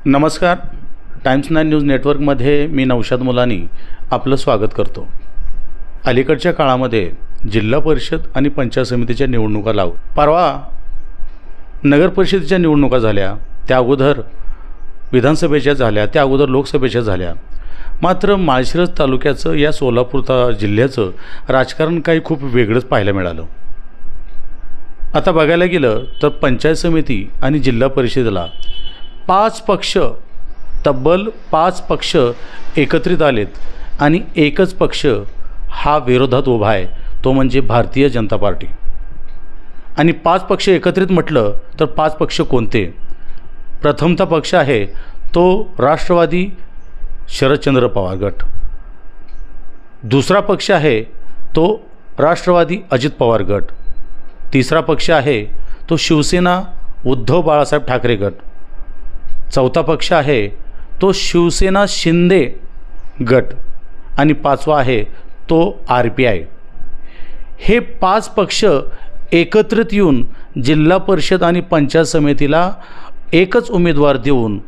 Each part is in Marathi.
नमस्कार. टाइम्स 9 न्यूज नेटवर्कमध्ये मी नौशाद मुलानी आपलं स्वागत करतो. अलीकडच्या काळामध्ये जिल्हा परिषद आणि पंचायत समितीच्या निवडणुका परवा नगर परिषदेच्या निवडणुका झाल्या, त्या अगोदर विधानसभेच्या झाल्या, त्या अगोदर लोकसभेच्या झाल्या. मात्र माळशिरस तालुक्याचं या सोलापूर जिल्ह्याचं राजकारण काही खूप वेगळंच पाहायला मिळालं. आता बघायला गेलं तर पंचायत समिती आणि जिल्हा परिषदेला तब्बल पाच पक्ष एकत्रित आलेत आणि एकच पक्ष हा विरोधात उभा आहे, तो म्हणजे भारतीय जनता पार्टी. आणि 5 पक्ष एकत्रित म्हटलं तर 5 पक्ष कोणते? प्रथमता पक्ष आहे तो राष्ट्रवादी शरदचंद्र पवार गट. दुसरा पक्ष आहे तो राष्ट्रवादी अजित पवार गट. तिसरा पक्ष आहे तो शिवसेना उद्धव बाळासाहेब ठाकरे गट. चौथा पक्ष आहे तो शिवसेना शिंदे गट आणि 5वा आहे तो RPI. हे 5 पक्ष एकत्रित येऊन जिल्हा परिषद आणि पंचायत समितीला एकच उमेदवार देऊन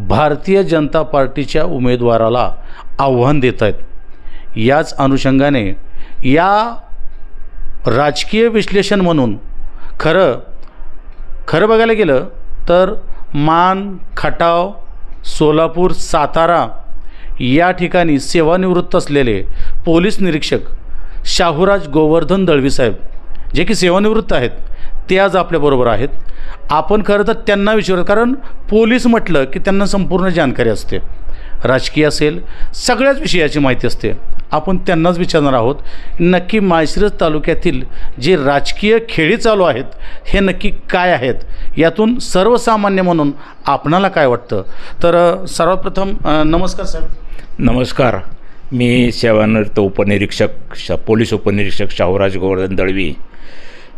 भारतीय जनता पार्टीच्या उमेदवाराला आव्हान देत आहेत. याच अनुषंगाने या राजकीय विश्लेषण म्हणून खरं बघायला गेलं तर मान, खटाव, सोलापूर, सातारा या ठिकाणी सेवानिवृत्त असलेले पोलीस निरीक्षक शाहूराज गोवर्धन दळवी साहेब, जे की सेवानिवृत्त आहेत, ते आज आपल्याबरोबर आहेत. आपण खरं तर त्यांना विचारू, कारण पोलीस म्हटलं की त्यांना संपूर्ण जानकारी असते, राजकीय असेल सगळ्याच विषयाची माहिती असते. आपण त्यांनाच विचारणार आहोत नक्की माळशिरस तालुक्यातील जे राजकीय खेळी चालू आहेत हे नक्की काय आहेत, यातून सर्वसामान्य म्हणून आपणाला काय वाटतं. तर सर्वात प्रथम नमस्कार साहेब. नमस्कार. मी सेवानिवृत्त उपनिरीक्षक पोलीस उपनिरीक्षक शाहूराज गोवर्धन दळवी.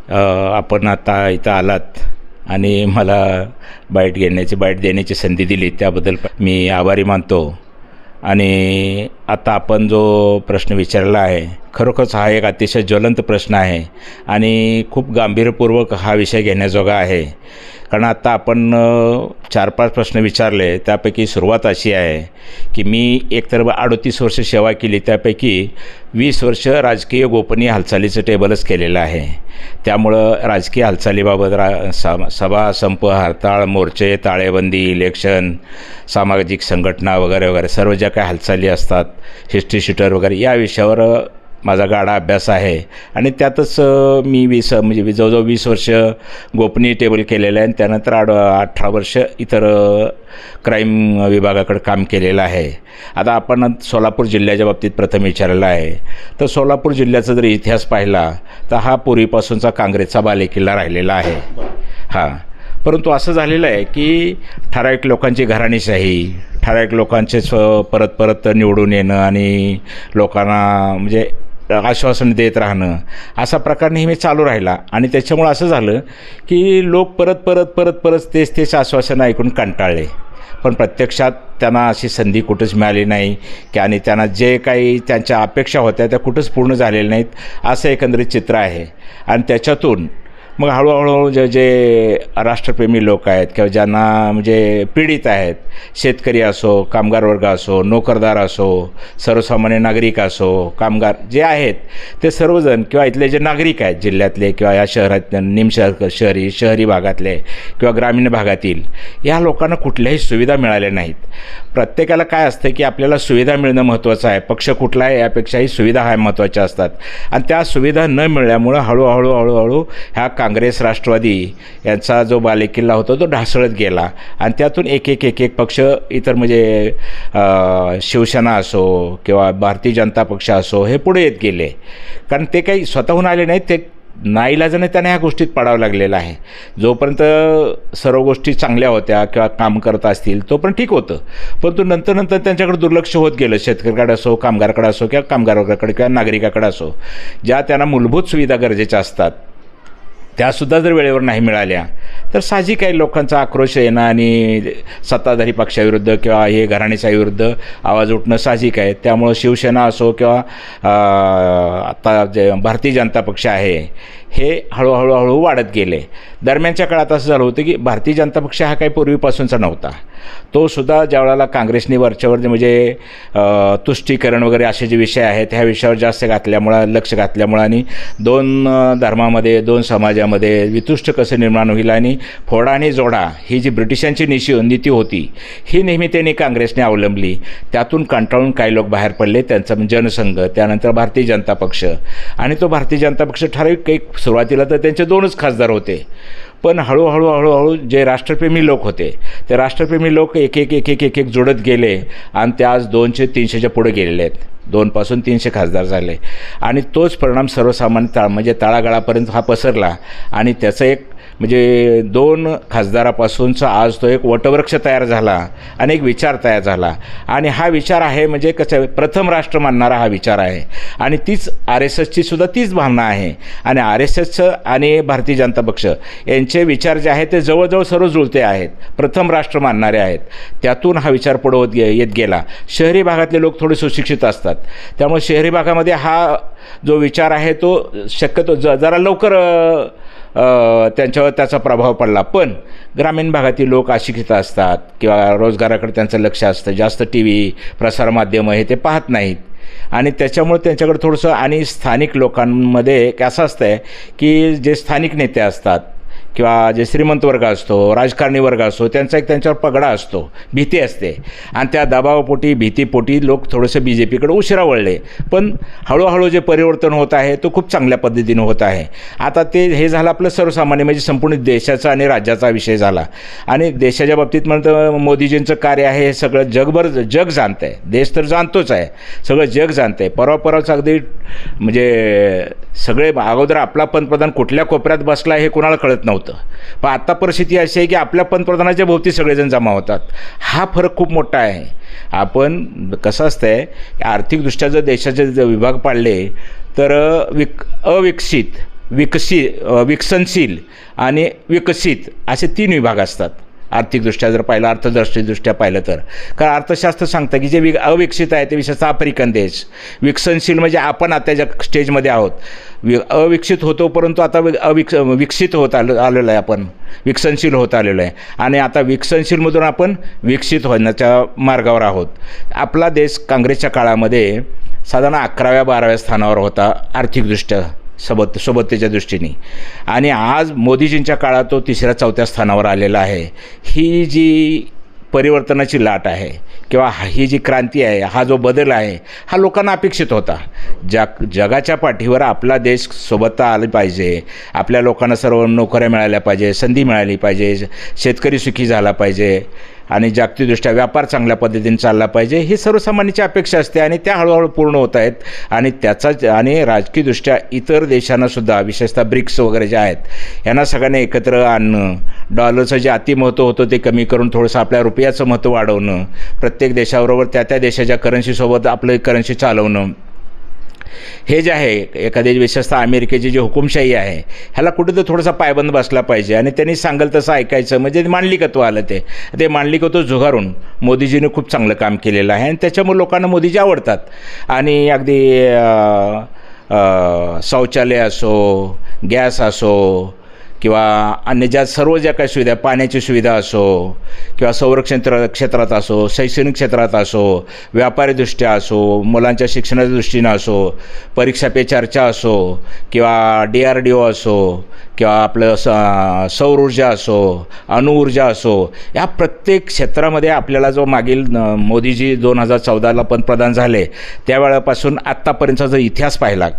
आपण आता इथं आलात आणि मला बाईट देण्याची संधी दिली त्याबद्दल मी आभारी मानतो. आणि आता आपण जो प्रश्न विचारला आहे, खरोखरच हा एक अतिशय ज्वलंत प्रश्न आहे आणि खूप गांभीर्यपूर्वक हा विषय घेण्याजोगा आहे. कारण आता आपण 4-5 प्रश्न विचारले, त्यापैकी सुरुवात अशी आहे की मी एकतर 38 वर्ष सेवा केली, त्यापैकी 20 वर्ष राजकीय गोपनीय हालचालीचं टेबलच केलेलं आहे. त्यामुळं राजकीय हालचालीबाबत सभा, संप, हरताळ, मोर्चे, ताळेबंदी, इलेक्शन, सामाजिक संघटना वगैरे वगैरे सर्व ज्या काही हालचाली असतात, हिस्ट्री शीटर वगैरे, या विषयावर माझा गाढा अभ्यास आहे. आणि त्यातच मी जवळजवळ 20 वर्ष गोपनीय टेबल केलेलं आहे आणि त्यानंतर 18 वर्ष इतर क्राईम विभागाकडे काम केलेलं आहे. आता आपण सोलापूर जिल्ह्याच्या बाबतीत प्रथम विचारलेलं आहे. तर सोलापूर जिल्ह्याचा जर इतिहास पाहिला तर हा पूर्वीपासूनचा काँग्रेसचा बालेकिल्ला राहिलेला आहे. परंतु असं झालेलं आहे की ठराविक लोकांची घराणेशाही, ठराविक लोकांचेच परत निवडून येणं आणि लोकांना आश्वासन देत राहणं, असा प्रकार नेहमी चालू राहिला. आणि त्याच्यामुळं असं झालं की लोक परत तेच आश्वासन ऐकून कंटाळले. पण प्रत्यक्षात त्यांना अशी संधी कुठंच मिळाली नाही की आणि त्यांना जे काही त्यांच्या अपेक्षा होत्या त्या कुठंच पूर्ण झालेल्या नाहीत, असं एकंदरीत चित्र आहे. आणि त्याच्यातून मग हळूहळू जे राष्ट्रप्रेमी लोक आहेत किंवा ज्यांना पीडित आहेत, शेतकरी असो, कामगार वर्ग असो, नोकरदार असो, सर्वसामान्य नागरिक असो, कामगार जे आहेत ते सर्वजण किंवा इथले जे नागरिक आहेत जिल्ह्यातले किंवा या शहरात शहरी भागातले किंवा ग्रामीण भागातील, या लोकांना कुठल्याही सुविधा मिळाल्या नाहीत. प्रत्येकाला काय असतं की आपल्याला सुविधा मिळणं महत्त्वाचं आहे, पक्ष कुठला आहे यापेक्षाही सुविधा ह्या महत्त्वाच्या असतात. आणि त्या सुविधा न मिळाल्यामुळं हळूहळू ह्या काँग्रेस राष्ट्रवादी यांचा जो बालेकिल्ला होता तो ढासळत गेला. आणि त्यातून एक पक्ष इतर शिवसेना असो किंवा भारतीय जनता पक्ष असो हे पुढे येत गेले. कारण ते काही स्वतःहून आले नाहीत, ते नाईलाजाने त्यांना ह्या गोष्टीत पडावं लागलेलं आहे. जोपर्यंत सर्व गोष्टी चांगल्या होत्या किंवा काम करत असतील तोपर्यंत ठीक होतं. परंतु नंतर त्यांच्याकडे दुर्लक्ष होत गेलं. शेतकऱ्याकडे असो, कामगाराकडे असो किंवा कामगार वर्गाकडे किंवा नागरिकाकडे असो, ज्या त्यांना मूलभूत सुविधा गरजेच्या असतात त्यासुद्धा जर वेळेवर नाही मिळाल्या तर साहजिक आहे लोकांचा आक्रोश येणं आणि सत्ताधारी पक्षाविरुद्ध किंवा हे घराणेशाहीविरुद्ध आवाज उठणं साहजिक आहे. त्यामुळं शिवसेना असो किंवा आता जे भारतीय जनता पक्ष आहे हे हळूहळू वाढत गेले. दरम्यानच्या काळात असं झालं होतं की भारतीय जनता पक्ष हा काही पूर्वीपासूनचा नव्हता. तो सुद्धा ज्यावेळेला काँग्रेसने वरच्यावर म्हणजे तुष्टीकरण वगैरे असे जे विषय आहेत ह्या विषयावर जास्त लक्ष घातल्यामुळं आणि दोन धर्मामध्ये, दोन समाजामध्ये वितुष्ट कसं निर्माण होईल आणि फोडा आणि जोडा ही जी ब्रिटिशांची नीती होती ही नेहमी त्यांनी काँग्रेसने अवलंबली. त्यातून कंटाळून काही लोक बाहेर पडले, त्यांचा जनसंघ, त्यानंतर भारतीय जनता पक्ष. आणि तो भारतीय जनता पक्ष ठराविक एक सुरुवातीला तर त्यांचे 2च खासदार होते, पण हळूहळू जे राष्ट्रप्रेमी लोक होते ते राष्ट्रप्रेमी लोक एक जोडत गेले आणि ते आज 200-300च्या पुढे गेलेले आहेत. 2 पासून 300 खासदार झाले आणि तोच परिणाम सर्वसामान्य म्हणजे तळागाळापर्यंत हा पसरला आणि त्याचं एक म्हणजे 2 खासदारापासूनचा आज तो एक वटवृक्ष तयार झाला आणि एक विचार तयार झाला. आणि हा विचार आहे म्हणजे कसं प्रथम राष्ट्र मानणारा हा विचार आहे आणि तीच RSSची सुद्धा तीच भावना आहे. आणि RSSचं आणि भारतीय जनता पक्ष यांचे विचार जे आहेत ते जवळजवळ सर्व जुळते आहेत, प्रथम राष्ट्र मानणारे आहेत. त्यातून हा विचार पुढे येत गेला. शहरी भागातले लोक थोडे सुशिक्षित असतात, त्यामुळे शहरी भागामध्ये हा जो विचार आहे तो शक्यतो जरा लवकर त्यांच्यावर त्याचा प्रभाव पडला. पण ग्रामीण भागातील लोक अशिक्षित असतात किंवा रोजगाराकडे त्यांचं लक्ष असतं, जास्त TV प्रसारमाध्यमं हे ते पाहत नाहीत आणि त्याच्यामुळे त्यांच्याकडे थोडंसं. आणि स्थानिक लोकांमध्ये असं असतं आहे की जे स्थानिक नेते असतात किंवा जे श्रीमंत वर्ग असतो, राजकारणी वर्ग असतो, त्यांचा एक त्यांच्यावर पगडा असतो, भीती असते आणि त्या दबावापोटी भीतीपोटी लोक थोडंसं BJPकडे उशिरा वळले. पण हळूहळू जे परिवर्तन होत आहे तो खूप चांगल्या पद्धतीनं होत आहे. आता ते हे झालं आपलं सर्वसामान्य म्हणजे संपूर्ण देशाचा आणि राज्याचा विषय झाला. आणि देशाच्या बाबतीत म्हणतं मोदीजींचं कार्य आहे हे सगळं जग जाणतं आहे. देश तर जाणतोच आहे, सगळं जग जाणतं आहे. परवाच अगदी म्हणजे सगळे अगोदर आपला पंतप्रधान कुठल्या कोपऱ्यात बसला हे कोणाला कळत नव्हतं, पण आता परिस्थिती अशी आहे की आपल्या पंतप्रधानाच्या भोवती सगळेजण जमा होतात. हा फरक खूप मोठा आहे. आपण कसं असतं आहे की आर्थिकदृष्ट्या जर देशाचे विभाग पाडले तर अविकसित, विकसनशील आणि विकसित असे 3 विभाग असतात. आर्थिकदृष्ट्या जर पाहिलं, अर्थदृष्ट्या पाहिलं तर. कारण अर्थशास्त्र सांगतं की जे अविकसित आहे ते विशेषतः आफ्रिकन देश, विकसनशील म्हणजे आपण आता ज्या स्टेजमध्ये आहोत, अविकसित होतो परंतु आता विकसित होत आलेलो आहे, आपण विकसनशील होत आलेलो आहे आणि आता विकसनशीलमधून आपण विकसित होण्याच्या मार्गावर आहोत. आपला देश काँग्रेसच्या काळामध्ये साधारण 11व्या-12व्या स्थानावर होता आर्थिकदृष्ट्या सोबतीच्या दृष्टीने आणि आज मोदीजींच्या काळात तो 3ऱ्या-4थ्या स्थानावर आलेला आहे. ही जी परिवर्तनाची लाट आहे किंवा ही जी क्रांती आहे, हा जो बदल आहे हा लोकांना अपेक्षित होता. जगाच्या पाठीवर आपला देश सोबत आला पाहिजे, आपल्या लोकांना सर्व नोकऱ्या मिळाल्या पाहिजे, संधी मिळाली पाहिजे, शेतकरी सुखी झाला पाहिजे आणि जागतिकदृष्ट्या व्यापार चांगल्या पद्धतीने चालला पाहिजे, ही सर्वसामान्यांची अपेक्षा असते आणि त्या हळूहळू पूर्ण होत आहेत. आणि त्याचाच आणि राजकीयदृष्ट्या इतर देशांनासुद्धा विशेषतः ब्रिक्स वगैरे जे आहेत यांना सगळ्यांना एकत्र आणणं, डॉलरचं जे अतिमहत्त्व होतं ते कमी करून थोडंसं आपल्या रुपयाचं महत्त्व वाढवणं, प्रत्येक देशाबरोबर त्या देशाच्या करन्सीसोबत आपलं करन्सी चालवणं, हे जे आहे एखाद्या विशेषतः अमेरिकेची जी हुकुमशाही आहे ह्याला कुठेतरी थोडासा पायबंद बसला पाहिजे आणि त्यांनी सांगेल तसं ऐकायचं. म्हणजे मांडलिकत्व आलं, ते मांडलिकत्व झुगारून मोदीजीने खूप चांगलं काम केलेलं आहे आणि त्याच्यामुळे लोकांना मोदीजी आवडतात. आणि अगदी शौचालय असो, गॅस असो किंवा अन्य सर्व ज्या काही सुविधा, पाण्याची सुविधा असो किंवा संरक्षण क्षेत्रात असो, शैक्षणिक क्षेत्रात असो, व्यापारीदृष्ट्या असो, मुलांच्या शिक्षणाच्या दृष्टीनं असो, परीक्षा पे चर्चा असो किंवा DRDO असो किंवा आपलं सौर ऊर्जा असो, अणुऊर्जा असो, या प्रत्येक क्षेत्रामध्ये आपल्याला जो मागील मोदीजी 2014ला पंतप्रधान झाले त्यावेळेपासून आत्तापर्यंतचा जर इतिहास पाहिला,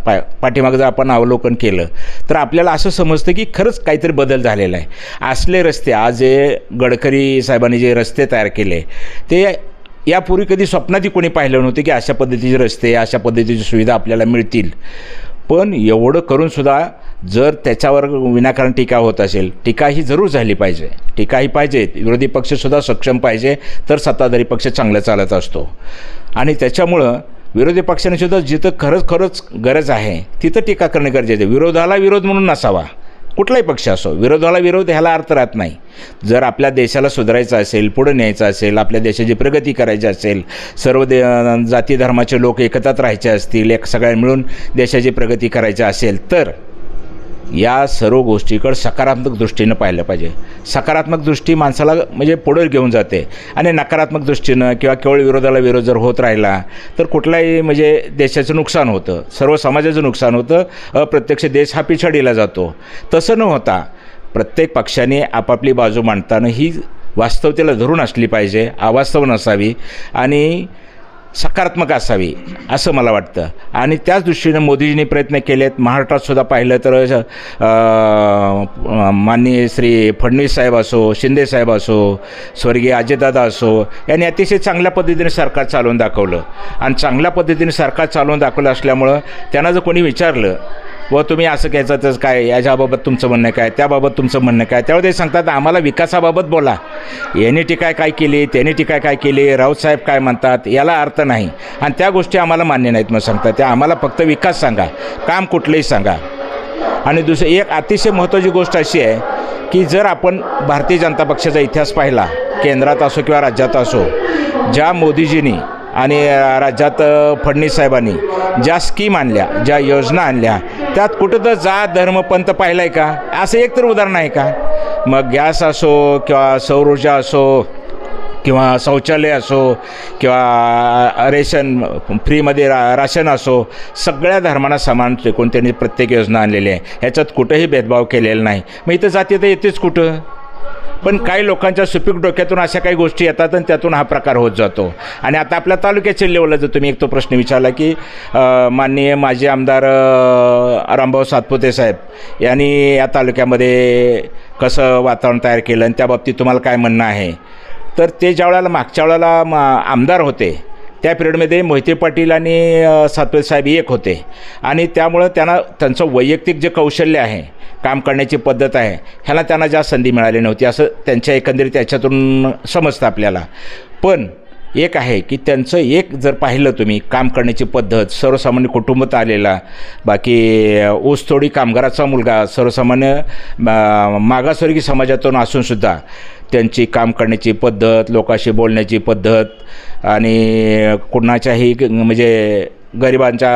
पाठीमागं जर आपण अवलोकन केलं तर आपल्याला असं समजतं की खरंच काहीतरी बदल झालेला आहे. असले रस्ते आज जे गडकरी साहेबांनी जे रस्ते तयार केले ते यापूर्वी कधी स्वप्नातही कोणी पाहिलं नव्हतं की अशा पद्धतीचे रस्ते, अशा पद्धतीची सुविधा आपल्याला मिळतील. पण एवढं करूनसुद्धा जर त्याच्यावर विनाकारण टीका होत असेल, टीका ही जरूर झाली पाहिजे, टीका ही पाहिजे, विरोधी पक्षसुद्धा सक्षम पाहिजे तर सत्ताधारी पक्ष चांगला चालत असतो. आणि त्याच्यामुळं विरोधी पक्षाने सुद्धा जिथं खरंच गरज आहे तिथं टीका करणे गरजेचं आहे. विरोधाला विरोध म्हणून नसावा, कुठलाही पक्ष असो, विरोधाला विरोध ह्याला अर्थ राहत नाही. जर आपल्या देशाला सुधारायचं असेल, पुढे न्यायचं असेल, आपल्या देशाची प्रगती करायची असेल, सर्व जाती धर्माचे लोक एकत्रात राहायचे असतील, सगळ्या मिळून देशाची प्रगती करायची असेल तर या सर्व गोष्टीकडे सकारात्मक दृष्टीनं पाहिलं पाहिजे. सकारात्मक दृष्टी माणसाला म्हणजे पुढे घेऊन जाते आणि नकारात्मक दृष्टीनं किंवा केवळ विरोधाला विरोध जर होत राहिला तर कुठलाही म्हणजे देशाचं नुकसान होतं, सर्व समाजाचं नुकसान होतं, अप्रत्यक्ष देश हा पिछाडीला जातो. तसं न होता प्रत्येक पक्षाने आपापली बाजू मांडताना ही वास्तवतेला धरून असली पाहिजे, अवास्तव नसावी आणि सकारात्मक असावी असं मला वाटतं. आणि त्याच दृष्टीनं मोदीजींनी प्रयत्न केलेत. महाराष्ट्रात सुद्धा पाहिलं तर माननीय श्री फडणवीस साहेब असो, शिंदे साहेब असो, स्वर्गीय अजितदादा असो, यांनी अतिशय चांगल्या पद्धतीने सरकार चालवून दाखवलं. आणि चांगल्या पद्धतीने सरकार चालवून दाखवलं असल्यामुळं त्यांना जर कोणी विचारलं व तुम्ही असं घ्यायचं तर काय, याच्याबाबत तुमचं म्हणणं काय, त्याबाबत तुमचं म्हणणं काय, त्यावेळी ते सांगतात आम्हाला विकासाबाबत बोला. यांनी टीका काय केली, त्यांनी टीका काय केली, राऊतसाहेब काय म्हणतात याला अर्थ नाही आणि त्या गोष्टी आम्हाला मान्य नाहीत. मग सांगतात त्या आम्हाला फक्त विकास सांगा, काम कुठलंही सांगा. आणि दुसरं एक अतिशय महत्त्वाची गोष्ट अशी आहे की जर आपण भारतीय जनता पक्षाचा इतिहास पाहिला, केंद्रात असो किंवा राज्यात असो, ज्या मोदीजींनी आणि राज्यात फडणवीस साहेबांनी ज्या स्कीम आणल्या, ज्या योजना आणल्या, त्यात कुठं तर जात धर्म पंथ पाहिलं आहे का? असं एक तर उदाहरण आहे का? मग गॅस असो किंवा सौर ऊर्जा असो किंवा शौचालय असो किंवा रेशन फ्रीमध्ये राशन असो, सगळ्या धर्मांना समान टिकून त्यांनी प्रत्येक योजना आणलेली आहे. ह्याच्यात कुठंही भेदभाव केलेला नाही. मग इथं जाती तर येतेच कुठं, पण काही लोकांच्या सुपीक डोक्यातून अशा काही गोष्टी येतात आणि त्यातून हा प्रकार होत जातो. आणि आता आपल्या तालुक्याच्या लेवलला जर तुम्ही एक तो प्रश्न विचारला की माननीय माजी आमदार रामभाऊ सातपुते साहेब यांनी या तालुक्यामध्ये कसं वातावरण तयार केलं आणि त्या बाबतीत तुम्हाला काय म्हणणं आहे, तर ते ज्या वेळेला मागच्या वेळेला आमदार होते त्या पिरियडमध्ये मोहिते पाटील आणि सातपुते साहेब एक होते आणि त्यामुळं त्यांचं वैयक्तिक जे कौशल्य आहे, काम करण्याची पद्धत आहे, ह्याला त्यांना जास्त संधी मिळाली नव्हती असं त्यांच्या एकंदरीत त्याच्यातून समजतं आपल्याला. पण एक आहे की त्यांचं एक जर पाहिलं तुम्ही काम करण्याची पद्धत, सर्वसामान्य कुटुंबात आलेला, बाकी ऊसतोडी कामगाराचा मुलगा, सर्वसामान्य मागासवर्गीय समाजातून असूनसुद्धा त्यांची काम करण्याची पद्धत, लोकांशी बोलण्याची पद्धत आणि कुणाच्याही म्हणजे गरिबांच्या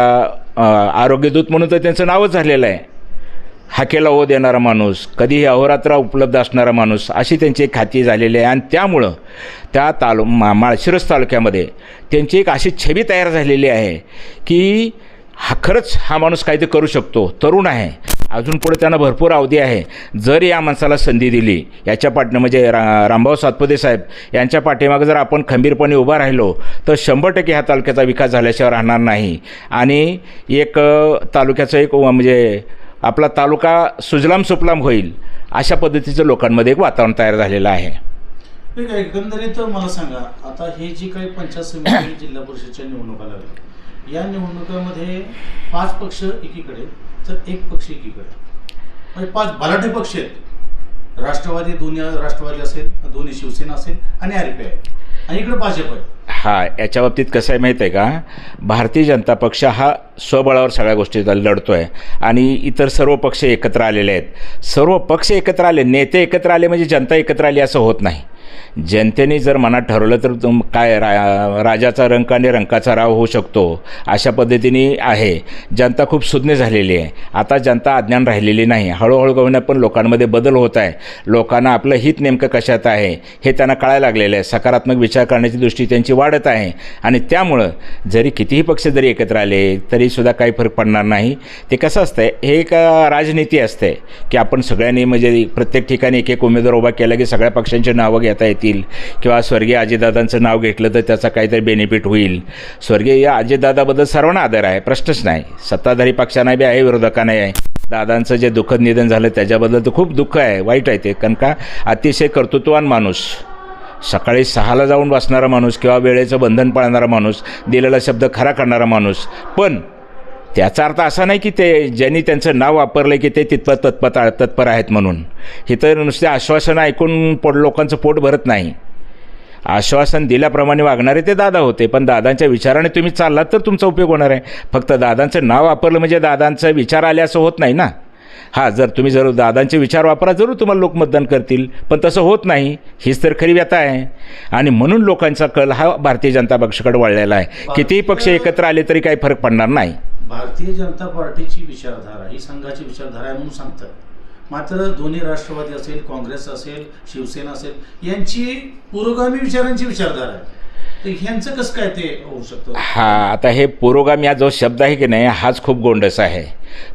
आरोग्यदूत म्हणून तर त्यांचं नावच झालेलं आहे. हाकेला ओ देणारा माणूस, कधीही अहोरात्र उपलब्ध असणारा माणूस, अशी त्यांची एक ख्याती झालेली आहे. आणि त्यामुळं त्या माळशिरस तालुक्यामध्ये त्यांची एक अशी छबी तयार झालेली आहे की खरंच हा माणूस काहीतरी करू शकतो, तरुण आहे, अजून पुढे त्यांना भरपूर अवधी आहे. जर या माणसाला संधी दिली, याच्या पाठनं म्हणजे रामभाऊ सातपुते साहेब यांच्या पाठीमागं जर आपण खंबीरपणे उभा राहिलो तर 100% ह्या तालुक्याचा विकास झाल्याशिवाय राहणार नाही. आणि एक तालुक्याचं एक म्हणजे आपला तालुका सुजलाम सुफलाम होईल अशा पद्धतीचं लोकांमध्ये एक वातावरण तयार झालेलं आहे. ठीक आहे. एकंदरीत मला सांगा, आता हे जी काही पंचायत समिती जिल्हा परिषदच्या निवडणुका लागल्या, या निवडणुकामध्ये 5 पक्ष एकीकडे तर 1 पक्ष एकीकडे, म्हणजे 5 बलाढ्य पक्ष आहेत. राष्ट्रवादी, दोन्ही राष्ट्रवादी असेल, दोन्ही शिवसेना असेल आणि आरपी आहे, आणि इकडे भाजप आहे. हा, याच्या बाबतीत कसं आहे माहीत आहे का, भारतीय जनता पक्ष हा स्वबळावर सगळ्या गोष्टी लढतो आहे आणि इतर सर्व पक्ष एकत्र आलेले आहेत. सर्व पक्ष एकत्र आले, नेते एकत्र आले म्हणजे जनता एकत्र आली असं होत नाही. जनतेने जर मनात ठरवलं तर काय राजाचा रंक आणि रंकाचा राव होऊ शकतो अशा पद्धतीने आहे. जनता खूप सुज्ञ झालेली आहे. आता जनता अज्ञान राहिलेली नाही. हळूहळू गवण्या पण लोकांमध्ये बदल होत आहे. लोकांना आपलं हित नेमकं कशात आहे हे त्यांना कळायला लागलेलं आहे. सकारात्मक विचार करण्याची दृष्टी त्यांची वाढत आहे आणि त्यामुळं जरी कितीही पक्ष जरी एकत्र आले तरीसुद्धा काही फरक पडणार नाही. ते कसं असतं, हे एक राजनीती असते की आपण सगळ्यांनी म्हणजे प्रत्येक ठिकाणी एक उमेदवार उभा केला की सगळ्या पक्षांची नावं घेता येतील किंवा स्वर्गीय अजितदादांचं नाव घेतलं तर त्याचा काहीतरी बेनिफिट होईल. स्वर्गीय या अजितदादाबद्दल सर्वांना आदर आहे, प्रश्नच नाही. सत्ताधारी पक्षांना बी आहे, विरोधकांनाही आहे. दादांचं जे दुःखद निधन झालं त्याच्याबद्दल तर खूप दुःख आहे, वाईट आहे ते. कारण का अतिशय कर्तृत्ववान माणूस, सकाळी 6ला जाऊन बसणारा माणूस किंवा वेळेचं बंधन पाळणारा माणूस, दिलेला शब्द खरा करणारा माणूस. पण त्याचा अर्थ असा नाही की ते ज्यांनी त्यांचं नाव वापरलं की ते तितपत तत्पर आहेत म्हणून. हे तर नुसते आश्वासनं ऐकून लोकांचं पोट भरत नाही. आश्वासन दिल्याप्रमाणे वागणारे ते दादा होते, पण दादांच्या विचाराने तुम्ही चाललात तर तुमचा उपयोग होणार आहे. फक्त दादांचं नाव वापरलं म्हणजे दादांचा विचार आले असं होत नाही ना. हां, जर दादांचे विचार वापरा, जरूर तुम्हाला लोक मतदान करतील, पण तसं होत नाही. हीच तर खरी व्यथा आहे. आणि म्हणून लोकांचा कल हा भारतीय जनता पक्षाकडे वळलेला आहे. कितीही पक्ष एकत्र आले तरी काही फरक पडणार नाही. भारतीय जनता पार्टीची विचारधारा ही संघाची विचारधारा आहे म्हणून सांगतात, मात्र दोन्ही राष्ट्रवादी असेल, काँग्रेस असेल, शिवसेना असेल यांची पुरोगामी विचारांची विचारधारा आहे. तर ह्यांचं कसं काय ते होऊ शकतं? आता हे पुरोगामी हा जो शब्द आहे की नाही, हाच खूप गोंडस आहे.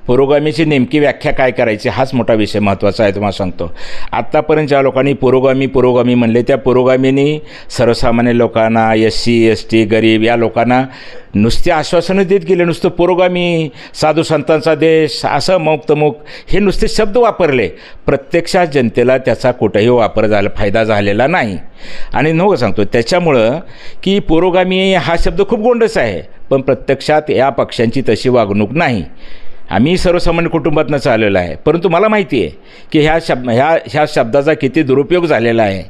पुरोगामीची नेमकी व्याख्या काय करायची हाच मोठा विषय महत्त्वाचा आहे. तुम्हाला सांगतो, आत्तापर्यंत ज्या लोकांनी पुरोगामी म्हणले, त्या पुरोगामींनी सर्वसामान्य लोकांना, SC ST गरीब या लोकांना नुसते आश्वासनं देत गेले. नुसतं पुरोगामी, साधू संतांचा देश, असं मुक्तमुक हे नुसते शब्द वापरले. प्रत्यक्षात जनतेला त्याचा कुठेही फायदा झालेला नाही. आणि नको सांगतो त्याच्यामुळं की पुरोगामी हा शब्द खूप गोंडस आहे, पण प्रत्यक्षात या पक्षांची तशी वागणूक नाही. आम्ही सर्वसामान्य कुटुंबातनं चाललेलो आहे, परंतु मला माहिती आहे की ह्या शब्दाचा किती दुरुपयोग झालेला आहे.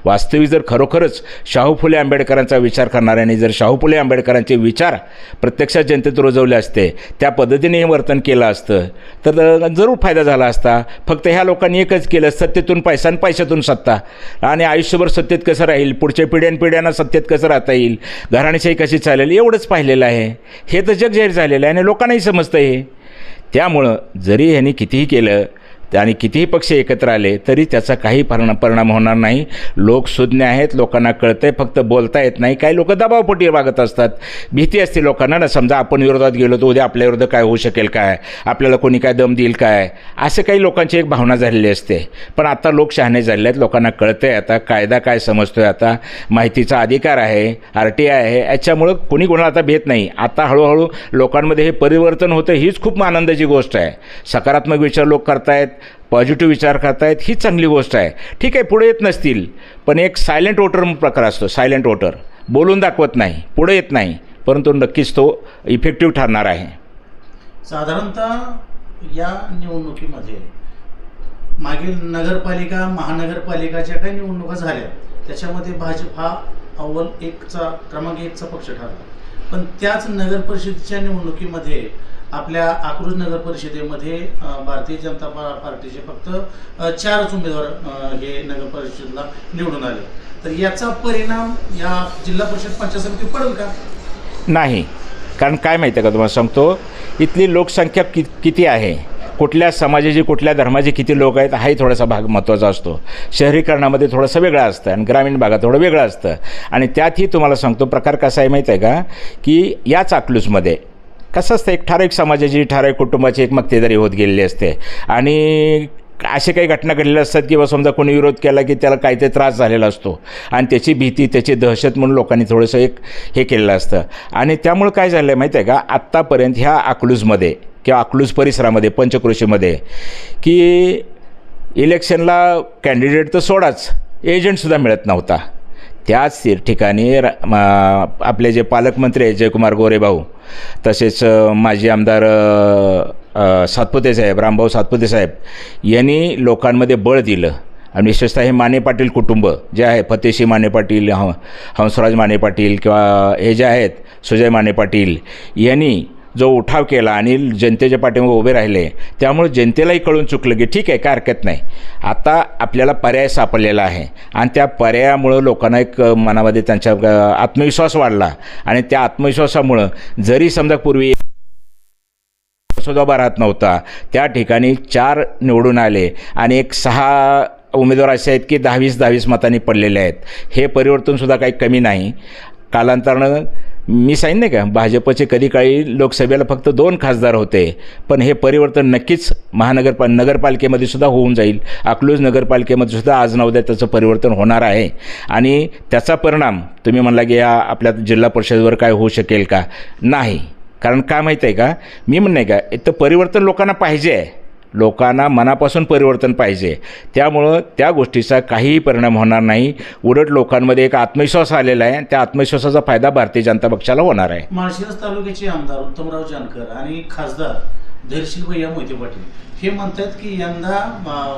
वास्तविक जर खरोखरच शाहू फुले आंबेडकरांचा विचार करणाऱ्यांनी जर शाहू फुले आंबेडकरांचे विचार प्रत्यक्षात जनतेत रुजवले असते, त्या पद्धतीने हे वर्तन केलं असतं तर जरूर फायदा झाला असता. फक्त ह्या लोकांनी एकच केलं, सत्तेतून पैसा आणि पैशातून सत्ता, आणि आयुष्यभर सत्तेत कसं राहील, पुढच्या पिढ्यानपिढ्यांना सत्तेत कसं राहता येईल, घराणीशाही कशी चालेल, एवढंच पाहिलेलं आहे. हे तर जग जाहीर झालेलं आहे आणि लोकांनाही समजतं हे. त्यामुळं जरी ह्यांनी कितीही केलं आणि कितीही पक्ष एकत्र आले तरी त्याचा काही परिणाम होणार नाही. लोक सुज्ञ आहेत, लोकांना कळतं आहे, फक्त बोलता येत नाही. काही लोक दबावपोटी वागत असतात. भीती असते लोकांना ना, समजा आपण विरोधात गेलो तर उद्या आपल्या विरोधात काय होऊ शकेल, काय आपल्याला कोणी काय दम देईल काय, असे काही लोकांची एक भावना झालेली असते. पण आता लोक शहाणे झालेले आहेत, लोकांना कळतं आहे आता कायदा काय समजतो आहे, आता माहितीचा अधिकार आहे, RTI आहे, याच्यामुळं कोणी कोणाला आता भेट नाही. आता हळूहळू लोकांमध्ये हे परिवर्तन होतं, हीच खूप आनंदाची गोष्ट आहे. सकारात्मक विचार लोक करतायत, पॉझिटिव्ह विचार करतायत, ही चांगली गोष्ट आहे. ठीक आहे, पुढे येत नसतील, पण एक सायलेंट वोटर प्रकार असतो. सायलेंट वोटर बोलून दाखवत नाही, पुढे येत नाही, परंतु नक्कीच तो इफेक्टिव्ह ठरणार आहे. साधारणतः या निवडणुकीमध्ये मागील नगरपालिका, महानगरपालिकाच्या काही निवडणुका झाल्या, त्याच्यामध्ये भाजप हा क्रमांक 1चा पक्ष ठरला. पण त्याच नगर परिषदेच्या निवडणुकीमध्ये आपल्या अकलूज नगर परिषदेमध्ये भारतीय जनता पार्टीचे फक्त 4 उमेदवार हे नगर परिषदेला निवडून आले. तर याचा परिणाम या जिल्हा परिषद पंचायत समिती पडेल का? नाही, कारण काय माहिती आहे का, तुम्हाला सांगतो, इथली लोकसंख्या किती आहे, कुठल्या समाजाची, कुठल्या धर्माचे किती लोक आहेत, हाही थोडासा भाग महत्त्वाचा असतो. शहरीकरणामध्ये थोडंसं वेगळं असतं आणि ग्रामीण भागात थोडं वेगळं असतं. आणि त्यातही तुम्हाला सांगतो प्रकार कसा आहे माहीत आहे का, की याच अकलूजमध्ये कसं असतं, एक ठराविक समाजाची, ठराविक कुटुंबाची एक मक्तेदारी होत गेलेली असते. आणि असे काही घटना घडलेल्या असतात की समजा कोणी विरोध केला की त्याला काहीतरी त्रास झालेला असतो आणि त्याची भीती, त्याची दहशत म्हणून लोकांनी थोडंसं हे केलेलं असतं. आणि त्यामुळं काय झालं आहे माहीत आहे का, आत्तापर्यंत ह्या अकलूजमध्ये किंवा अकलूज परिसरामध्ये, पंचक्रोशीमध्ये, की इलेक्शनला कॅन्डिडेट तर सोडाच, एजंटसुद्धा मिळत नव्हता. त्याच ठिकाणी आपले जे पालकमंत्री आहेत जयकुमार गोरे भाऊ, तसेच माजी आमदार सातपुते साहेब, रामभाऊ सातपुते साहेब यांनी लोकांमध्ये बळ दिलं. आणि विशेषतः हे माने पाटील कुटुंब जे आहे, फतेशी माने पाटील, हंसराज माने पाटील किंवा हे जे आहेत सुजय माने पाटील, यांनी जो उठाव केला आणि जनतेच्या पाठीमागे उभे राहिले, त्यामुळे जनतेलाही कळून चुकलं की ठीक आहे, काय हरकत नाही, आता आपल्याला पर्याय सापडलेला आहे. आणि त्या पर्यायामुळं लोकांना एक मनामध्ये त्यांच्या आत्मविश्वास वाढला. आणि त्या आत्मविश्वासामुळं जरी समजा पूर्वी सुद्धा राहत नव्हता, त्या ठिकाणी 4 निवडून आले आणि एक 6 उमेदवार असे आहेत की 10-20 मतांनी पडलेले आहेत. हे परिवर्तनसुद्धा काही कमी नाही. कालांतरानं मी सांगितलं नाही का, भाजपचे कधी काळी लोकसभेला फक्त 2 खासदार होते, पण हे परिवर्तन नक्कीच नगरपालिकेमध्ये सुद्धा होऊन जाईल. अकलूज नगरपालिकेमध्ये सुद्धा आज ना उद्या त्याचं परिवर्तन होणार आहे. आणि त्याचा परिणाम तुम्ही म्हणला की या आपल्या जिल्हा परिषदेवर काय होऊ शकेल का, नाही. कारण काय माहीत आहे का, मी म्हणणं आहे का, एक तर परिवर्तन लोकांना पाहिजे आहे, लोकांना मनापासून परिवर्तन पाहिजे. त्यामुळं त्या गोष्टीचा काहीही परिणाम होणार नाही. उलट लोकांमध्ये एक आत्मविश्वास आलेला आहे. त्या आत्मविश्वासाचा फायदा भारतीय जनता पक्षाला होणार आहे. माळशिरस तालुक्याचे आमदार उत्तमराव जानकर आणि खासदार धैर्यशील भैया मोहिते पाटील हे म्हणतात की यंदा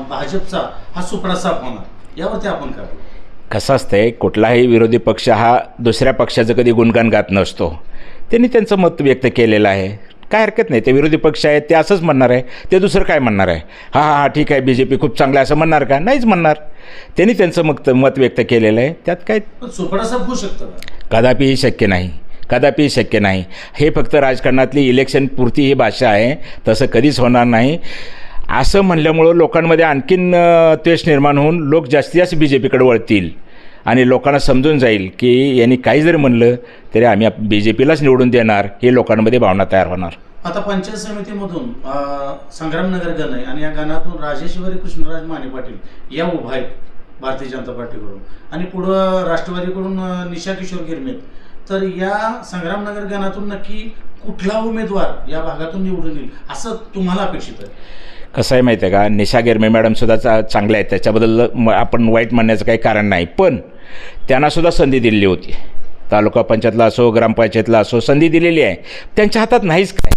भाजपचा हा सुपडा साफ होणार. यावरती आपण काय? कसं असतंय, कुठलाही विरोधी पक्ष हा दुसऱ्या पक्षाचं कधी गुणगान गात नसतो. त्यांनी त्यांचं मत व्यक्त केलेलं आहे, काय हरकत नाही. ते विरोधी पक्ष आहेत, ते असंच म्हणणार आहे, ते दुसरं काय म्हणणार आहे, हा ठीक आहे BJP खूप चांगलं आहे असं म्हणणार का, नाहीच म्हणणार. त्यांनी त्यांचं मत व्यक्त केलेलं आहे, त्यात काय सुपडा साफ होऊ शकतं का? कदापिही शक्य नाही. कदापि शक्य नाही. हे फक्त राजकारणातली इलेक्शनपुरती ही भाषा आहे, तसं कधीच होणार नाही. असं म्हणल्यामुळं लोकांमध्ये आणखीन द्वेष निर्माण होऊन लोक जास्तीत जास्त BJPकडे वळतील आणि लोकांना समजून जाईल की यांनी काही जरी म्हणलं तरी आम्ही BJPलाच निवडून देणार, हे लोकांमध्ये भावना तयार होणार. आता पंचायत समितीमधून संग्रामनगर गण आहे आणि या गणातून राजेश्वरी कृष्णराज माने पाटील या उभा आहेत भारतीय जनता पार्टीकडून आणि पुढं राष्ट्रवादीकडून निशा किशोर गिरमेत. तर या संग्रामनगर गणातून नक्की कुठला उमेदवार या भागातून निवडून येईल असं तुम्हाला अपेक्षित आहे? कसं आहे माहिती आहे का, निशा गिरमे मॅडमसुद्धा चांगल्या आहेत, त्याच्याबद्दल आपण वाईट म्हणण्याचं काही कारण नाही. पण त्यांनासुद्धा संधी दिलेली होती, तालुका पंचायतला असो ग्रामपंचायतला असो संधी दिलेली आहे. त्यांच्या हातात नाहीच काय.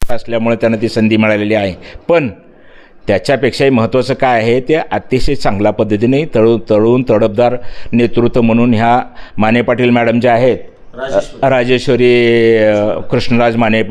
असल्यामुळे त्यांना ती संधी मिळालेली आहे. पण त्याच्यापेक्षाही महत्त्वाचं काय आहे, ते अतिशय चांगल्या पद्धतीने तळून तडफदार नेतृत्व म्हणून ह्या माने पाटील मॅडम ज्या आहेत, राजेश्वरी कृष्णराज माने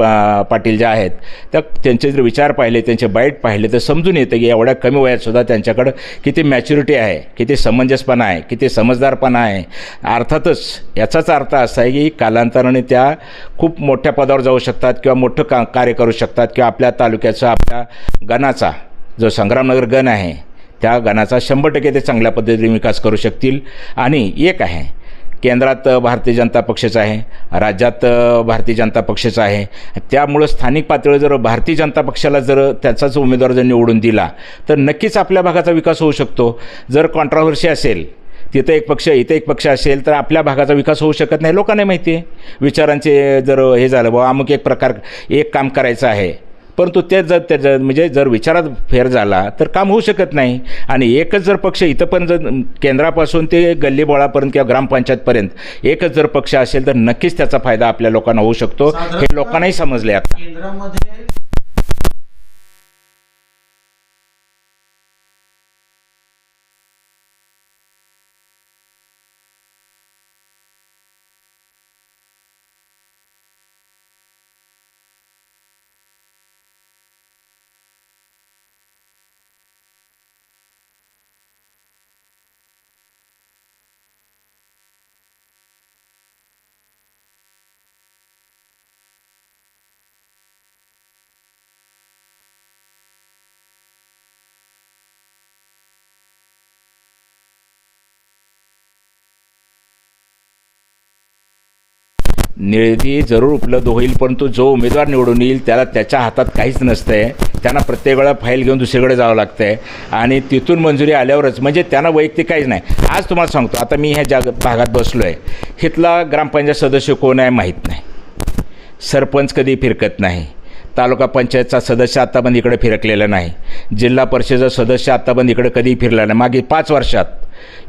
पाटील ज्या आहेत, त्या त्यांचे जर विचार पाहिले, त्यांचे बाईट पाहिले तर समजून येतं की एवढ्या कमी वयातसुद्धा त्यांच्याकडं किती मॅच्युरिटी आहे, किती समंजसपणा आहे, किती समजदारपणा आहे. अर्थातच याचाच अर्थ असा आहे की कालांतराने त्या खूप मोठ्या पदावर जाऊ शकतात किंवा मोठं कार्य करू शकतात किंवा आपल्या तालुक्याचा, आपल्या गणाचा जो संग्रामनगर गण आहे त्या गणाचा 100% ते चांगल्या पद्धतीने विकास करू शकतील. आणि एक आहे, केंद्रात भारतीय जनता पक्षाचं आहे, राज्यात भारतीय जनता पक्षाचं आहे. त्यामुळं स्थानिक पातळीवर जर भारतीय जनता पक्षाला जर त्याचाच उमेदवार जर निवडून दिला तर नक्कीच आपल्या भागाचा विकास होऊ शकतो. जर कॉन्ट्राव्हर्सी असेल, तिथं एक पक्ष इथं एक पक्ष असेल तर आपल्या भागाचा विकास होऊ शकत नाही. लोकांना माहिती आहे, विचारांचे जर हे झालं बाबा अमुक एक काम करायचं आहे, परंतु ते जर म्हणजे जर विचारात फेर झाला तर काम होऊ शकत नाही. आणि एकच जर पक्ष इथं पण जर केंद्रापासून ते गल्लीबोळापर्यंत किंवा ग्रामपंचायतपर्यंत एकच जर पक्ष असेल तर नक्कीच त्याचा फायदा आपल्या लोकांना होऊ शकतो. हे लोकांनाही समजले. आता केंद्रामध्ये निधी जरूर उपलब्ध होईल, परंतु जो उमेदवार निवडून येईल त्याला त्याच्या हातात काहीच नसतं आहे. त्यांना प्रत्येक वेळा फाईल घेऊन दुसरीकडे जावं लागतं आहे आणि तिथून मंजुरी आल्यावरच, म्हणजे त्यांना वैयक्तिक काहीच नाही. आज तुम्हाला सांगतो, आता मी ह्या भागात बसलो आहे, इथला ग्रामपंचायत सदस्य कोण आहे माहीत नाही, सरपंच कधी फिरकत नाही, तालुका पंचायतचा सदस्य आत्तापर्यंत इकडे फिरकलेला नाही, जिल्हा परिषदेचा सदस्य आत्तापर्यंत इकडे कधीही फिरला नाही. मागे 5 वर्षात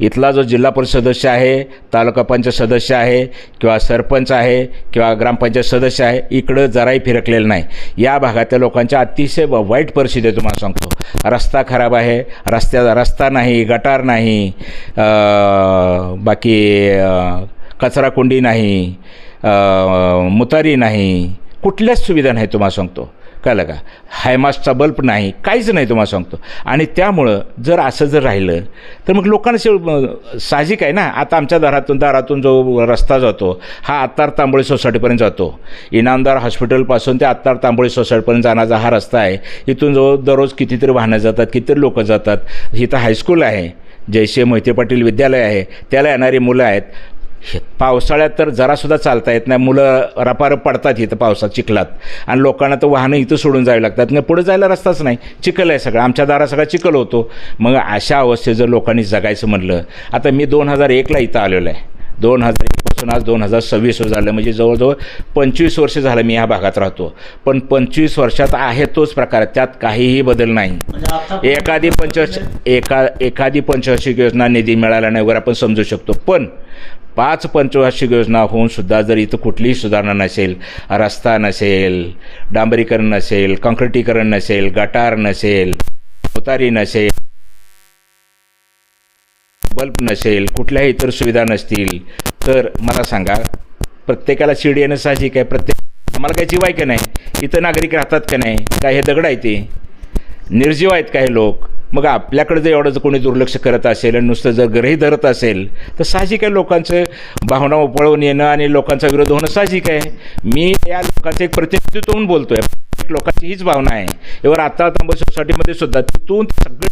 इथला जो जिल्हा परिषद सदस्य आहे, तालुका पंचायत सदस्य आहे किंवा सरपंच आहे किंवा ग्रामपंचायत सदस्य आहे, इकडं जराही फिरकलेलं नाही. या भागातल्या लोकांच्या अतिशय वाईट परिस्थिती आहे. तुम्हाला सांगतो, रस्ता खराब आहे, रस्ता नाही, गटार नाही, बाकी कचराकुंडी नाही, मुतारी नाही, कुठल्याच सुविधा नाही. तुम्हाला सांगतो, कळलं का, हायमास्टचा बल्ब नाही, काहीच नाही. तुम्हाला सांगतो. आणि त्यामुळं जर असं जर राहिलं तर मग लोकांना साहजिक आहे ना. आता आमच्या दारातून जो रस्ता जातो हा आत्तार तांबोळी सोसायटीपर्यंत जातो. इनामदार हॉस्पिटलपासून ते आत्तार तांबोळी सोसायटीपर्यंत जाण्याचा हा रस्ता आहे. इथून जो दररोज कितीतरी वाहनं जातात, कितीतरी लोक जातात. इथं हायस्कूल आहे, जयश्री मोहिते पाटील विद्यालय आहे, त्याला येणारी मुलं आहेत. पावसाळ्यात तर जरासुद्धा चालता येत नाही, मुलं रपारप पडतात इथं पावसात चिखलात आणि लोकांना तर वाहनं इथं सोडून जावी लागतात. पुढे जायला रस्ताच नाही, चिखल आहे सगळं, आमच्या दारात सगळा चिखल होतो. मग अशा अवस्थेत जर लोकांनी जगायचं म्हणलं, आता मी 2001ला इथं आलेलो आहे, 2001 पासून आज 2026 झालं, म्हणजे जवळजवळ 25 वर्ष झालं मी ह्या भागात राहतो. पण 25 वर्षात आहे तोच प्रकार, त्यात काहीही बदल नाही. एखादी पंचवार्षिक योजना निधी मिळाला नाही वगैरे आपण समजू शकतो, पण 5 पंचवार्षिक योजना होऊन सुद्धा जर इथं कुठलीही सुधारणा नसेल, रस्ता नसेल, डांबरीकरण नसेल, काँक्रिटीकरण नसेल, गटार नसेल, तुतारी नसेल, बल्ब नसेल, कुठल्याही इतर सुविधा नसतील, तर मला सांगा प्रत्येकाला चिड येणं साहजिक आहे. आम्हाला काही जीव आहे का नाही? इथं नागरिक राहतात का नाही? काय हे दगड आहे ते निर्जीव आहेत काही लोक? मग आपल्याकडे जर एवढं जर कोणी दुर्लक्ष करत असेल आणि नुसतं जर ग्रही धरत असेल तर साहजिक आहे लोकांचं भावना उपळून येणं आणि लोकांचा विरोध होणं साहजिक आहे. मी या लोकांचं एक प्रतिनिधित्व म्हणून बोलतो आहे. लोकांची हीच भावना आहे. यावर आता तांबा सोसायटीमध्ये सुद्धा तिथून सगळे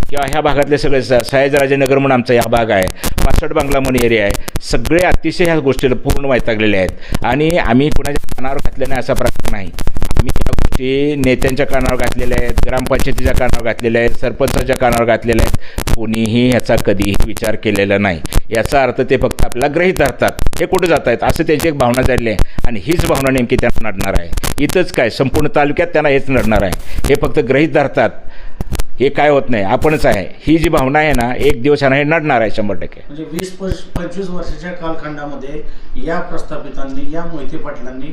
किंवा ह्या भागातले सगळे सयाजीराजेनगर म्हणून आमचा हा भाग आहे, 65 बांगला म्हणून एरिया आहे, सगळे अतिशय ह्या गोष्टीला पूर्ण वैतागलेले आहेत. आणि आम्ही कुणाच्या कानावर घातले नाही असा प्रकार नाही. आम्ही या गोष्टी नेत्यांच्या कानावर घातलेल्या आहेत, ग्रामपंचायतीच्या कानावर घातलेल्या आहेत, सरपंचाच्या कानावर घातलेल्या आहेत. कोणीही ह्याचा कधीही विचार केलेला नाही. याचा अर्थ ते फक्त आपल्याला गृहीत धरतात, हे कुठे जात आहेत असं त्यांची एक भावना झाली आहे. आणि हीच भावना नेमकी त्यांना नडणार आहे. इथंच काय संपूर्ण तालुक्यात त्यांना हेच नडणार आहे. हे फक्त गृहीत धरतात, हे काय होत नाही, आपणच आहे. ही जी भावना आहे ना, एक दिवस हे नडणार आहे 100%. म्हणजे 20-25 वर्षाच्या कालखंडामध्ये या प्रस्थापितांनी, या मोहिते पाटलांनी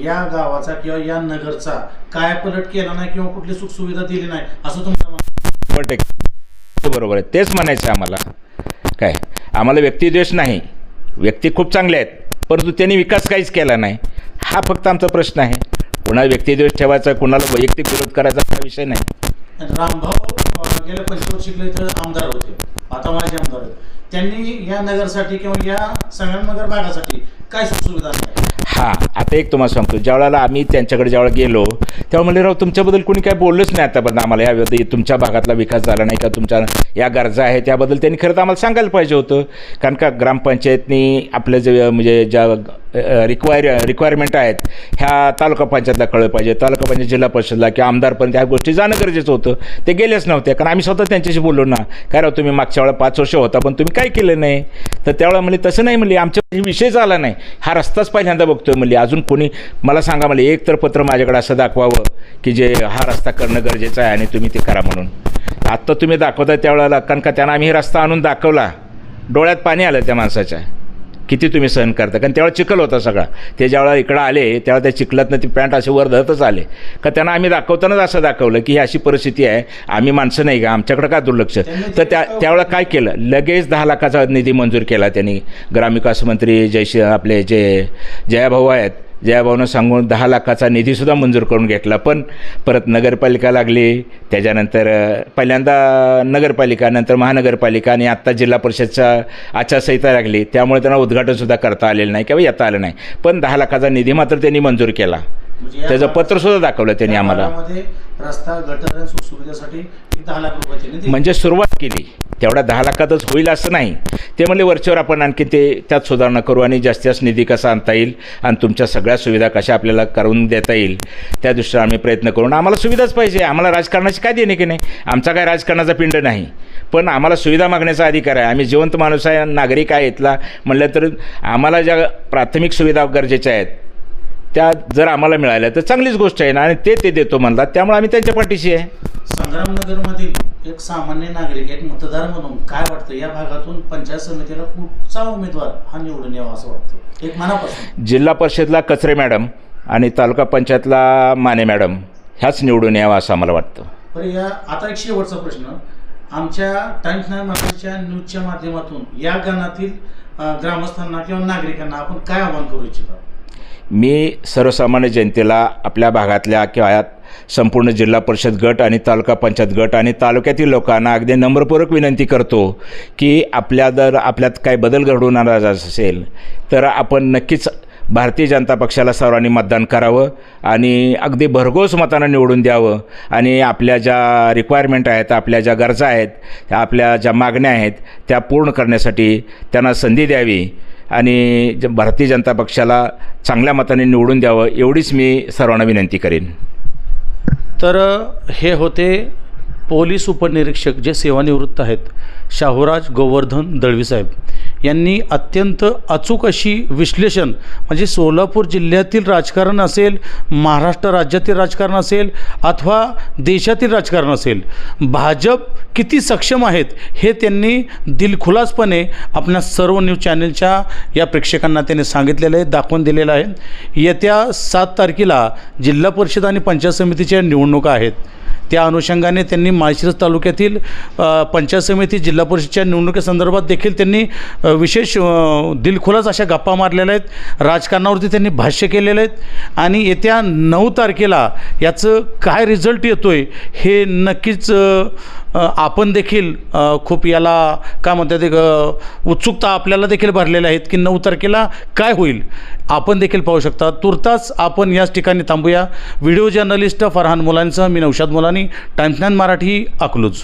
या गावाचा किंवा या नगरचा कायापलट केला नाही किंवा कुठली सुखसुविधा दिली नाही असं तुमचं म्हणणं? 100% बरोबर आहे. तेच म्हणायचं आहे आम्हाला. काय आम्हाला व्यक्तिद्वेष नाही, व्यक्ती खूप चांगले आहेत, परंतु त्यांनी विकास काहीच केला नाही. हा फक्त आमचा प्रश्न आहे. कुणाला व्यक्तिद्वेष ठेवायचा, कुणाला वैयक्तिक विरोध करायचा हा विषय नाही. रामभाऊ गेल्या 25 वर्षाला इथं आमदार होते, आता माझे आमदार आहेत. त्यांनी या नगरसाठी किंवा या संगमनगर भागासाठी काय सुखसुविधा नाही? हां, आता एक तुम्हाला सांगतो, ज्यावेळेला आम्ही त्यांच्याकडे ज्यावेळेला गेलो तेव्हा म्हणले, राव तुमच्याबद्दल कोणी काय बोललंच नाही आतापर्यंत आम्हाला, याबद्दल तुमच्या भागातला विकास झाला नाही का, तुमच्या या गरजा आहेत त्याबद्दल त्यांनी खरं तर आम्हाला सांगायला पाहिजे होतं. कारण का ग्रामपंचायतनी आपल्या जे म्हणजे ज्या रिक्वायरमेंट आहेत ह्या तालुका पंचायतला कळलं पाहिजे, तालुका पंचायत जिल्हा परिषदला किंवा आमदारपर्यंत ह्या गोष्टी जाणं गरजेचं होतं. ते गेलेच नव्हते. कारण आम्ही स्वतः त्यांच्याशी बोललो ना, काय राव तुम्ही मागच्या वेळेला 5 वर्ष होता पण तुम्ही काय केलं नाही. तर त्यावेळेला म्हणले तसं नाही, म्हणले आमच्या विषय झाला नाही, हा रस्ताच पहिल्यांदा बघतोय. म्हणले अजून कोणी मला सांगा, म्हणले एक तर पत्र माझ्याकडे असं दाखवावं की जे हा रस्ता करणं गरजेचं आहे आणि तुम्ही ते करा म्हणून. आत्ता तुम्ही दाखवताय त्यावेळेला, कारण का त्यांना आम्ही रस्ता आणून दाखवला, डोळ्यात पाणी आलं त्या माणसाच्या. किती तुम्ही सहन करता, कारण त्यावेळेला चिखल होता सगळा. ते ज्यावेळेला इकडं आले त्यावेळेला त्या चिखलातनं ती पॅन्ट असे वर धरतच आले. का त्यांना आम्ही दाखवतानाच असं दाखवलं की ही अशी परिस्थिती आहे, आम्ही माणसं नाही का, आमच्याकडं का दुर्लक्ष. तर त्यावेळेला काय केलं, लगेच 10 लाखाचा निधी मंजूर केला त्यांनी. ग्रामविकास मंत्री आपले जे जयाभाऊ आहेत, जयाभाऊनं सांगून 10 लाखाचा निधीसुद्धा मंजूर करून घेतला. पण परत नगरपालिका लागली, त्याच्यानंतर पहिल्यांदा नगरपालिका, नंतर महानगरपालिका आणि आत्ता जिल्हा परिषदच्या आचारसंहिता लागली. त्यामुळे त्यांना उद्घाटनसुद्धा करता आलेलं नाही किंवा येता आलं नाही. पण 10 लाखाचा निधी मात्र त्यांनी मंजूर केला. त्याचं पत्रसुद्धा दाखवलं त्यांनी आम्हाला. रस्ता गटर सुखसुविधेसाठी 10 लाख रुपये म्हणजे सुरुवात केली. तेवढा 10 लाखातच होईल असं नाही. ते म्हणले वरच्यावर आपण आणखी त्यात सुधारणा करू आणि जास्तीत जास्त निधी कसा आणता येईल आणि तुमच्या सगळ्या सुविधा कशा आपल्याला करून देता येईल त्या दृष्टीने आम्ही प्रयत्न करून. आम्हाला सुविधाच पाहिजे, आम्हाला राजकारणाची काय देणे की नाही. आमचा काय राजकारणाचा पिंड नाही, पण आम्हाला सुविधा मागण्याचा अधिकार आहे. आम्ही जिवंत माणूस आहे, नागरिक आहे इथला म्हटलं तर आम्हाला ज्या प्राथमिक सुविधा गरजेच्या आहेत त्या जर आम्हाला मिळाल्या तर चांगलीच गोष्ट आहे ना. आणि ते देतो म्हणतात, त्यामुळे आम्ही त्यांच्या पाठीशी आहे. संग्रामनगरमधील एक सामान्य नागरिक, एक मतदार म्हणून काय वाटतं, या भागातून पंचायत समितीला कुठचा उमेदवार हा निवडून यावा असं वाटतं एक मनापासून? जिल्हा परिषदला कचरे मॅडम आणि तालुका पंचायतला माने मॅडम ह्याच निवडून यावा असं आम्हाला वाटतं. बरं, या आता एक शेवटचा प्रश्न, आमच्या टाइम्स नाईन मराठीच्या न्यूजच्या माध्यमातून या गणातील ग्रामस्थांना किंवा नागरिकांना आपण काय आवाहन करू इच्छिता? मी सर्वसामान्य जनतेला आपल्या भागातल्या किंवा संपूर्ण जिल्हा परिषद गट आणि तालुका पंचायत गट आणि तालुक्यातील लोकांना अगदी नम्रपूर्वक विनंती करतो की आपल्यात काय बदल घडवून आणायचा असेल तर आपण नक्कीच भारतीय जनता पक्षाला सर्वांनी मतदान करावं आणि अगदी भरघोस मतानं निवडून द्यावं. आणि आपल्या ज्या रिक्वायरमेंट आहेत, आपल्या ज्या गरजा आहेत, आपल्या ज्या मागण्या आहेत त्या पूर्ण करण्यासाठी त्यांना संधी द्यावी आणि भारतीय जनता पक्षाला चांगल्या मताने निवडून द्यावं एवढीच मी सर्वांना विनंती करेन. तर हे होते पोलीस उपनिरीक्षक जे सेवानिवृत्त आहेत, शाहूराज गोवर्धन दळवी साहेब यांनी अत्यंत अचूक अशी विश्लेषण, म्हणजे सोलापूर जिल्ह्यातील राजकारण असेल, महाराष्ट्र राज्यातील राजकारण असेल अथवा देशातील राजकारण असेल, भाजप किती सक्षम आहेत हे त्यांनी दिलखुलासपणे आपल्या सर्व न्यूज चॅनलच्या या प्रेक्षकांना त्यांनी सांगितलेलं आहे, दाखवून दिलेलं आहे. येत्या 7 तारखेला जिल्हा परिषद आणि पंचायत समितीच्या निवडणुका आहेत. त्या अनुषंगाने त्यांनी माळशिरस तालुक्यातील पंचायत समिती जिल्हा परिषदच्या निवडणुकीसंदर्भात देखील त्यांनी विशेष दिलखुलास अशा गप्पा मारलेल्या आहेत. राजकारणावरती त्यांनी भाष्य केलेलं आहेत आणि येत्या 9 तारखेला याचं काय रिझल्ट येतो आहे हे नक्कीच आपण देखील खूप याला काय म्हणतात एक उत्सुकता आपल्याला देखील भरलेल्या आहेत की 9 तारखेला काय होईल आपण देखील पाहू शकता. तुर्तास आपण याच ठिकाणी थांबूया. व्हिडिओ जर्नलिस्ट फरहान मुलांसह मी नौशाद मुलानी, टाइम्स 9 मराठी, अकलूज.